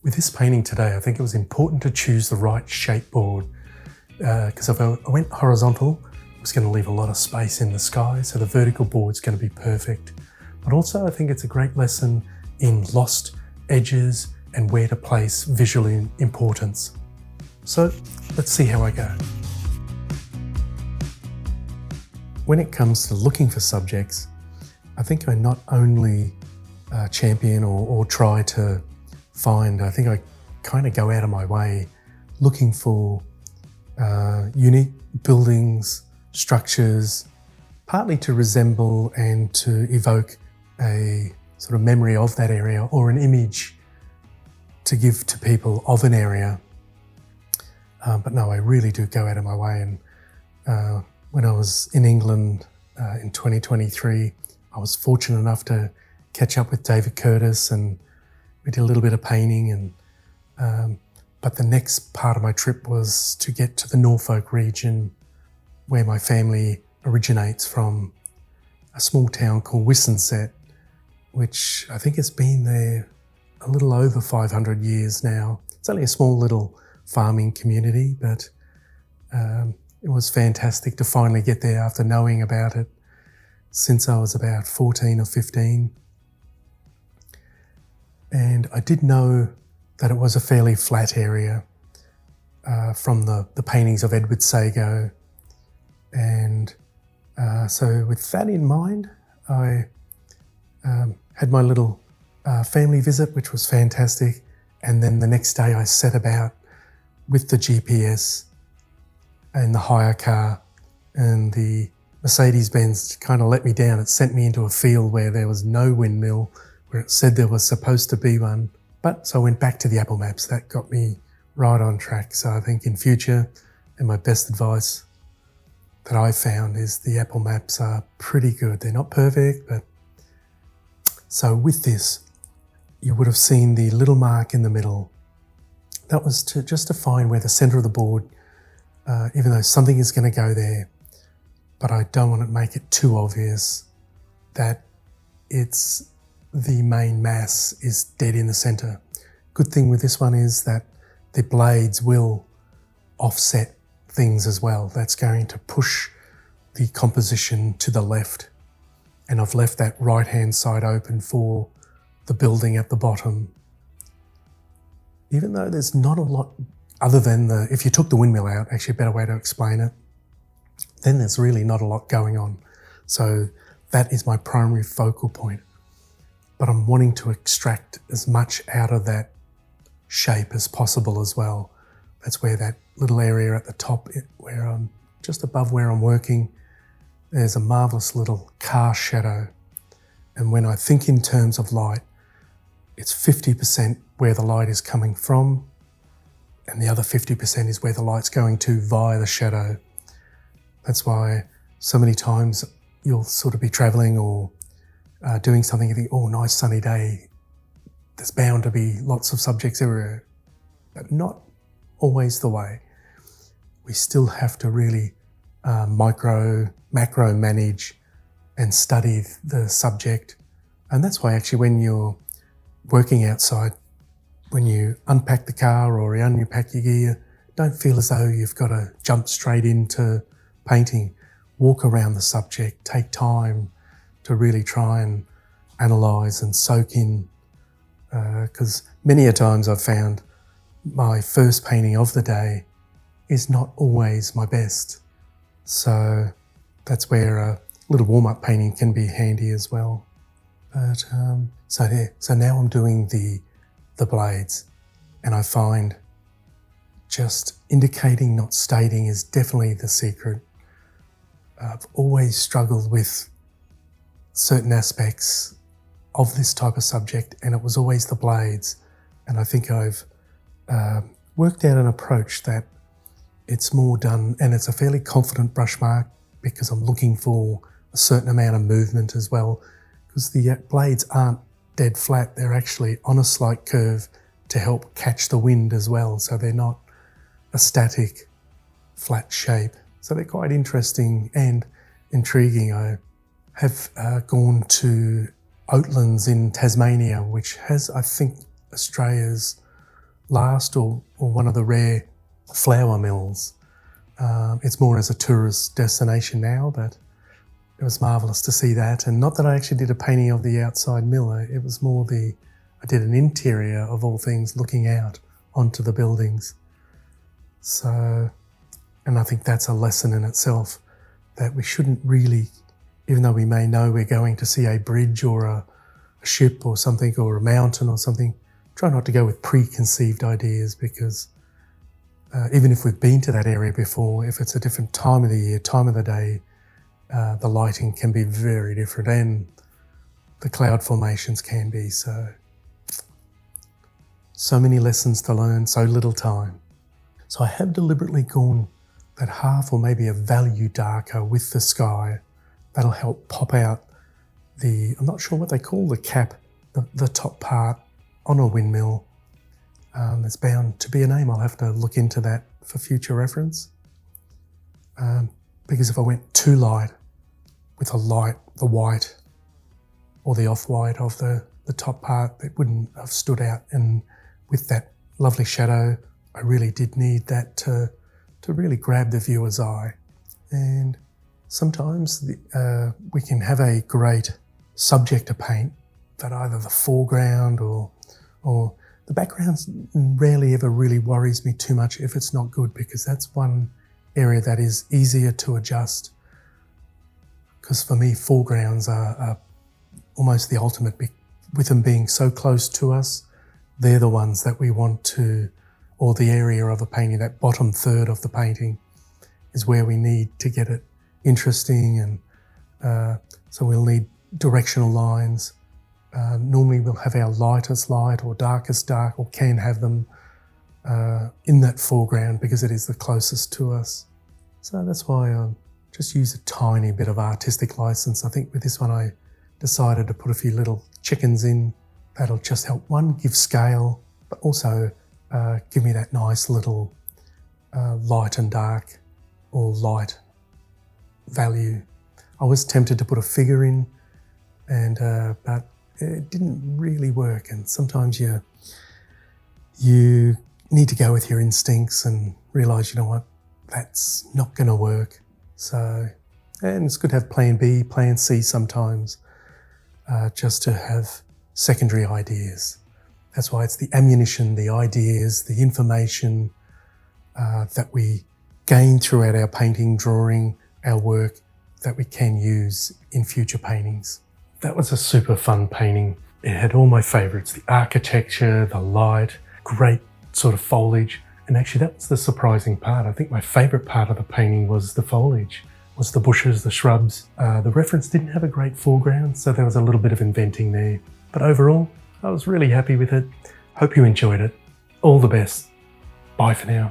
With this painting today, I think it was important to choose the right shape board because if I went horizontal, I was going to leave a lot of space in the sky, so the vertical board's going to be perfect. But also I think it's a great lesson in lost edges and where to place visual importance. So let's see how I go. When it comes to looking for subjects, I think I not only champion or try to find, I think I kind of go out of my way looking for unique buildings, structures, partly to resemble and to evoke a sort of memory of that area or an image to give to people of an area. But no, I really do go out of my way. And when I was in England in 2023, I was fortunate enough to catch up with David Curtis, and we did a little bit of painting. And but the next part of my trip was to get to the Norfolk region, where my family originates from, a small town called Whisson, which I think has been there a little over 500 years now. It's only a small little farming community, but it was fantastic to finally get there after knowing about it since I was about 14 or 15. And I did know that it was a fairly flat area from the paintings of Edward Sago. And so with that in mind, I had my little family visit, which was fantastic. And then the next day I set about with the GPS and the hire car, and the Mercedes-Benz kind of let me down. It sent me into a field where there was no windmill, where it said there was supposed to be one. But so I went back to the Apple Maps. That got me right on track. So I think in future, and my best advice that I found is the Apple Maps are pretty good. They're not perfect, but so with this, you would have seen the little mark in the middle. That was just to find where the center of the board, even though something is going to go there, but I don't want to make it too obvious that it's the main mass is dead in the center. Good thing with this one is that the blades will offset things as well. That's going to push the composition to the left. And I've left that right-hand side open for the building at the bottom. Even though there's not a lot other than if you took the windmill out, actually a better way to explain it, then there's really not a lot going on. So that is my primary focal point. But I'm wanting to extract as much out of that shape as possible as well. That's where that little area at the top, where I'm just above where I'm working, there's a marvelous little car shadow. And when I think in terms of light, it's 50% where the light is coming from, and the other 50% is where the light's going to via the shadow. That's why so many times you'll sort of be traveling or doing something, you think, oh, nice sunny day. There's bound to be lots of subjects everywhere, but not always the way. We still have to really macro manage and study the subject. And that's why actually when you're working outside, when you unpack the car or you unpack your gear, don't feel as though you've got to jump straight into painting. Walk around the subject, take time to really try and analyse and soak in. Because many a times I've found my first painting of the day is not always my best. So that's where a little warm-up painting can be handy as well. But so now I'm doing the blades, and I find just indicating, not stating, is definitely the secret. I've always struggled with certain aspects of this type of subject, and it was always the blades. And I think I've worked out an approach that it's more done, and it's a fairly confident brush mark because I'm looking for a certain amount of movement as well, because the blades aren't dead flat. They're actually on a slight curve to help catch the wind as well. So they're not a static, flat shape. So they're quite interesting and intriguing. I have gone to Oatlands in Tasmania, which has, I think, Australia's last or one of the rare flour mills. It's more as a tourist destination now, but it was marvellous to see that. And not that I actually did a painting of the outside mill, it was more I did an interior of all things looking out onto the buildings. So, and I think that's a lesson in itself, that we shouldn't really, even though we may know we're going to see a bridge or a ship or something, or a mountain or something, try not to go with preconceived ideas, because even if we've been to that area before, if it's a different time of the year, time of the day, the lighting can be very different, and the cloud formations can be. So many lessons to learn, so little time. So I have deliberately gone that half or maybe a value darker with the sky. That'll help pop out I'm not sure what they call the cap, the top part on a windmill. There's bound to be a name. I'll have to look into that for future reference. Because if I went too light with the white or the off-white of the top part, it wouldn't have stood out. And with that lovely shadow, I really did need that to really grab the viewer's eye. And sometimes we can have a great subject to paint, but either the foreground or the background rarely ever really worries me too much if it's not good, because that's one area that is easier to adjust. Because for me, foregrounds are almost the ultimate, with them being so close to us. They're the ones that we want to, or the area of a painting, that bottom third of the painting is where we need to get it interesting. And so we'll need directional lines. Normally we'll have our lightest light or darkest dark, or can have them in that foreground because it is the closest to us. So that's why I just use a tiny bit of artistic license. I think with this one I decided to put a few little chickens in. That'll just help, one, give scale, but also give me that nice little light and dark, or light value. I was tempted to put a figure in, but it didn't really work. And sometimes you need to go with your instincts and realise, you know what, that's not going to work. So, and it's good to have plan B, plan C sometimes, just to have secondary ideas. That's why it's the ammunition, the ideas, the information that we gain throughout our painting, drawing, our work, that we can use in future paintings. That was a super fun painting. It had all my favourites, the architecture, the light, great sort of foliage. And actually that was the surprising part. I think my favourite part of the painting was the foliage, was the bushes, the shrubs. The reference didn't have a great foreground, so there was a little bit of inventing there. But overall, I was really happy with it. Hope you enjoyed it. All the best. Bye for now.